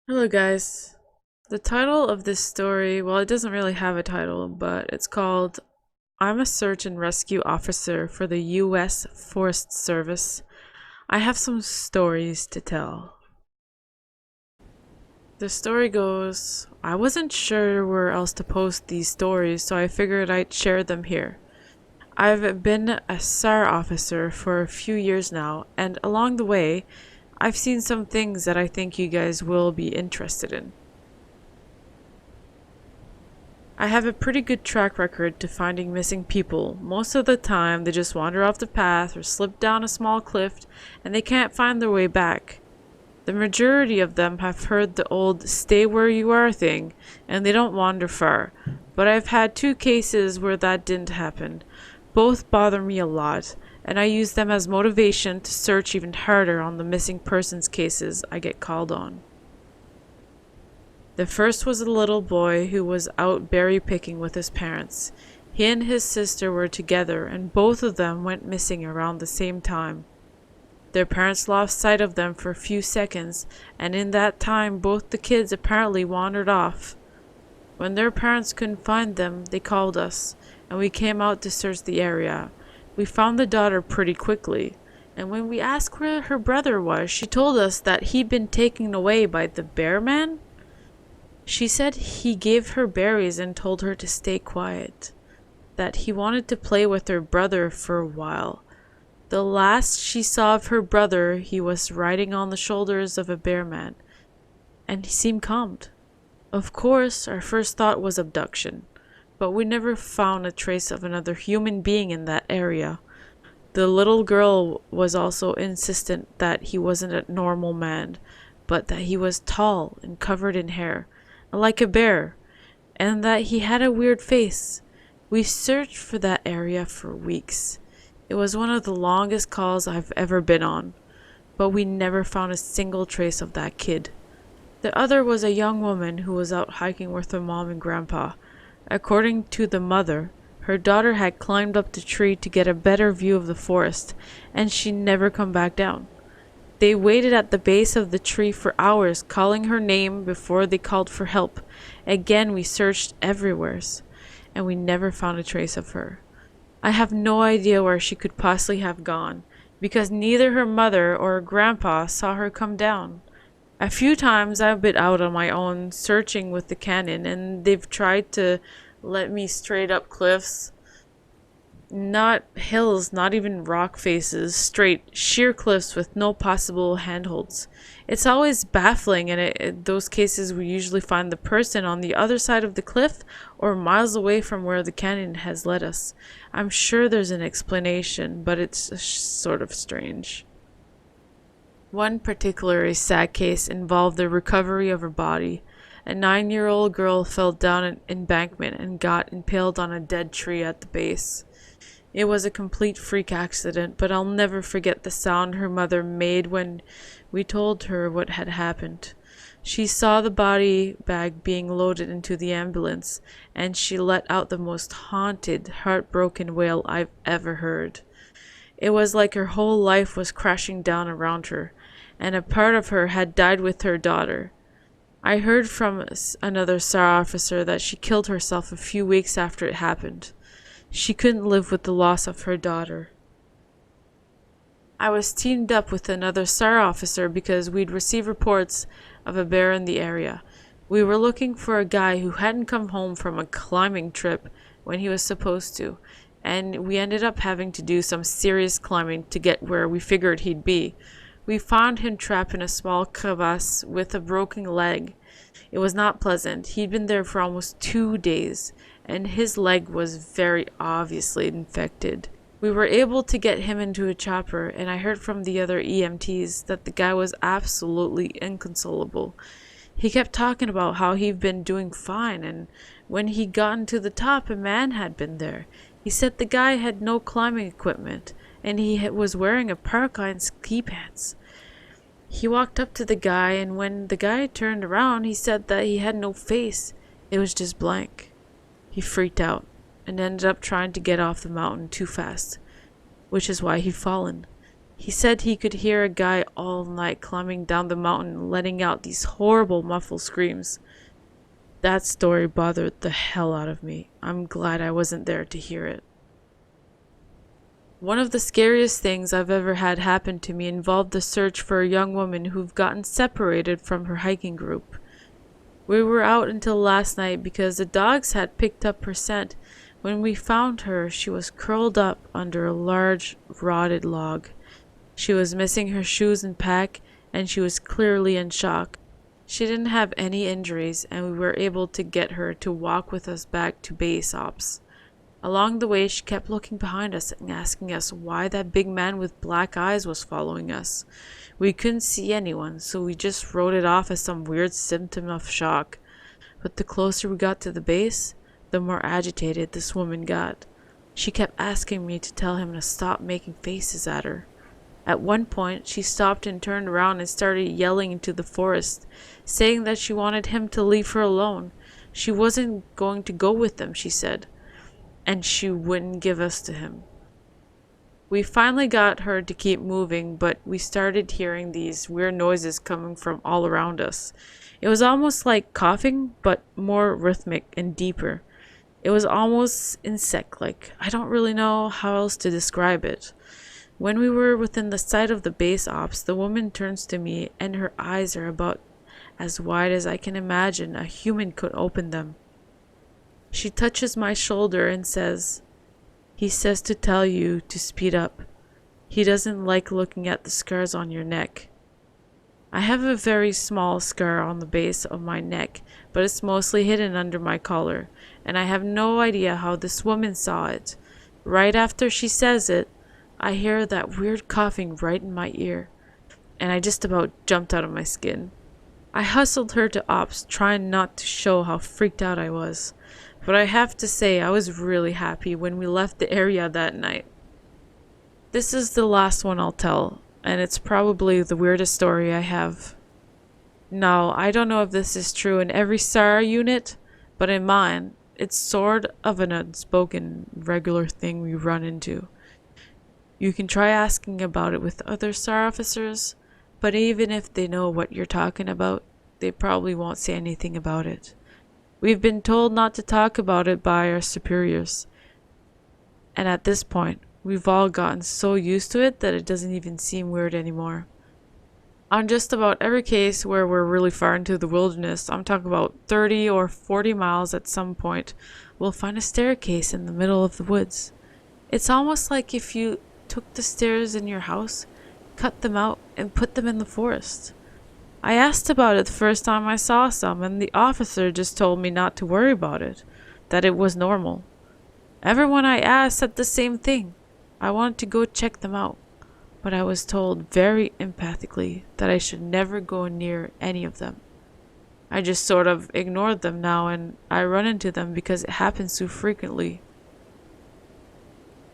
Hello, guys. The title of this story, well, it doesn't really have a title, but it's called I'm a Search and Rescue Officer for the U.S. Forest Service. I have some stories to tell. The story goes, I wasn't sure where else to post these stories, so I figured I'd share them here. I've been a SAR officer for a few years now, and along the way, I've seen some things that I think you guys will be interested in. I have a pretty good track record to finding missing people. Most of the time, they just wander off the path or slip down a small cliff and they can't find their way back. The majority of them have heard the old stay where you are thing and they don't wander far. But I've had two cases where that didn't happen. Both bother me a lot, and I use them as motivation to search even harder on the missing persons cases I get called on. The first was a little boy who was out berry picking with his parents. He and his sister were together, and both of them went missing around the same time. Their parents lost sight of them for a few seconds, and in that time both the kids apparently wandered off. When their parents couldn't find them, they called us, and we came out to search the area. We found the daughter pretty quickly, and when we asked where her brother was, she told us that he'd been taken away by the bear man. She said he gave her berries and told her to stay quiet, that he wanted to play with her brother for a while. The last she saw of her brother, he was riding on the shoulders of a bear man, and he seemed calmed. Of course, our first thought was abduction, but we never found a trace of another human being in that area. The little girl was also insistent that he wasn't a normal man, but that he was tall and covered in hair, like a bear, and that he had a weird face. We searched for that area for weeks. It was one of the longest calls I've ever been on, but we never found a single trace of that kid. The other was a young woman who was out hiking with her mom and grandpa. According to the mother, her daughter had climbed up the tree to get a better view of the forest, and she never come back down. They waited at the base of the tree for hours, calling her name before they called for help. Again, we searched everywhere, and we never found a trace of her. I have no idea where she could possibly have gone, because neither her mother or her grandpa saw her come down. A few times I've been out on my own searching with the cannon, and they've tried to let me straight up cliffs. Not hills, not even rock faces, straight, sheer cliffs with no possible handholds. It's always baffling, and in those cases we usually find the person on the other side of the cliff or miles away from where the canyon has led us. I'm sure there's an explanation, but it's sort of strange. One particularly sad case involved the recovery of her body. A 9-year-old girl fell down an embankment and got impaled on a dead tree at the base. It was a complete freak accident, but I'll never forget the sound her mother made when we told her what had happened. She saw the body bag being loaded into the ambulance, and she let out the most haunted, heartbroken wail I've ever heard. It was like her whole life was crashing down around her, and a part of her had died with her daughter. I heard from another SAR officer that she killed herself a few weeks after it happened. She couldn't live with the loss of her daughter. I was teamed up with another SAR officer because we'd received reports of a bear in the area. We were looking for a guy who hadn't come home from a climbing trip when he was supposed to, and we ended up having to do some serious climbing to get where we figured he'd be. We found him trapped in a small crevasse with a broken leg. It was not pleasant. He'd been there for almost 2 days, and his leg was very obviously infected. We were able to get him into a chopper, and I heard from the other EMTs that the guy was absolutely inconsolable. He kept talking about how he'd been doing fine, and when he'd gotten to the top, a man had been there. He said the guy had no climbing equipment, and he was wearing a parka and ski pants. He walked up to the guy, and when the guy turned around, he said that he had no face. It was just blank. He freaked out and ended up trying to get off the mountain too fast, which is why he'd fallen. He said he could hear a guy all night climbing down the mountain, letting out these horrible muffled screams. That story bothered the hell out of me. I'm glad I wasn't there to hear it. One of the scariest things I've ever had happen to me involved the search for a young woman who'd gotten separated from her hiking group. We were out until last night because the dogs had picked up her scent. When we found her, she was curled up under a large, rotted log. She was missing her shoes and pack, and she was clearly in shock. She didn't have any injuries, and we were able to get her to walk with us back to base ops. Along the way, she kept looking behind us and asking us why that big man with black eyes was following us. We couldn't see anyone, so we just wrote it off as some weird symptom of shock. But the closer we got to the base, the more agitated this woman got. She kept asking me to tell him to stop making faces at her. At one point, she stopped and turned around and started yelling into the forest, saying that she wanted him to leave her alone. She wasn't going to go with them, she said, and she wouldn't give us to him. We finally got her to keep moving, but we started hearing these weird noises coming from all around us. It was almost like coughing, but more rhythmic and deeper. It was almost insect-like. I don't really know how else to describe it. When we were within the sight of the base ops, the woman turns to me and her eyes are about as wide as I can imagine a human could open them. She touches my shoulder and says, "He says to tell you to speed up. He doesn't like looking at the scars on your neck." I have a very small scar on the base of my neck, but it's mostly hidden under my collar, and I have no idea how this woman saw it. Right after she says it, I hear that weird coughing right in my ear, and I just about jumped out of my skin. I hustled her to ops, trying not to show how freaked out I was, but I have to say I was really happy when we left the area that night. This is the last one I'll tell, and it's probably the weirdest story I have. Now, I don't know if this is true in every SAR unit, but in mine, it's sort of an unspoken regular thing we run into. You can try asking about it with other SAR officers, but even if they know what you're talking about, they probably won't say anything about it. We've been told not to talk about it by our superiors, and at this point, we've all gotten so used to it that it doesn't even seem weird anymore. On just about every case where we're really far into the wilderness, I'm talking about 30 or 40 miles at some point, we'll find a staircase in the middle of the woods. It's almost like if you took the stairs in your house, cut them out, and put them in the forest. I asked about it the first time I saw some, and the officer just told me not to worry about it, that it was normal. Everyone I asked said the same thing. I wanted to go check them out, but I was told very empathically that I should never go near any of them. I just sort of ignored them now, and I run into them because it happens so frequently.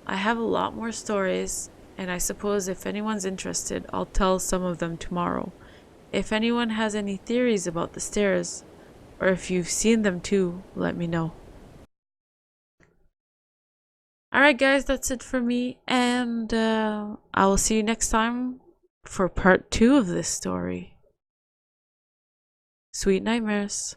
I have a lot more stories, and I suppose if anyone's interested, I'll tell some of them tomorrow. If anyone has any theories about the stairs, or if you've seen them too, let me know. Alright guys, that's it for me, and I will see you next time for part 2 of this story. Sweet nightmares.